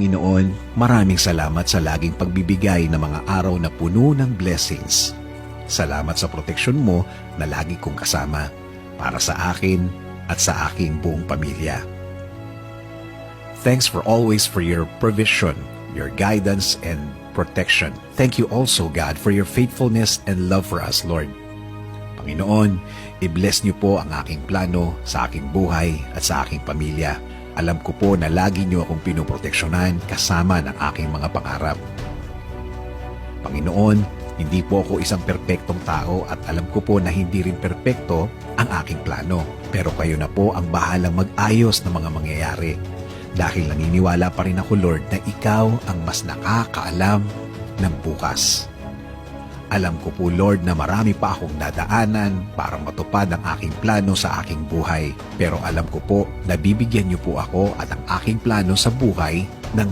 Panginoon, maraming salamat sa laging pagbibigay ng mga araw na puno ng blessings. Salamat sa proteksyon mo na lagi kong kasama para sa akin at sa aking buong pamilya. Thanks for always for your provision, your guidance, and protection. Thank you also, God, for your faithfulness and love for us, Lord. Panginoon, i-bless niyo po ang aking plano sa aking buhay at sa aking pamilya. Alam ko po na lagi niyo akong pinoproteksyonan kasama ng aking mga pangarap. Panginoon, hindi po ako isang perpektong tao at alam ko po na hindi rin perpekto ang aking plano. Pero kayo na po ang bahalang mag-ayos ng mga mangyayari. Dahil naniniwala pa rin ako, Lord, na ikaw ang mas nakakaalam ng bukas. Alam ko po, Lord, na marami pa akong dadaanan para matupad ang aking plano sa aking buhay. Pero alam ko po na bibigyan niyo po ako at ang aking plano sa buhay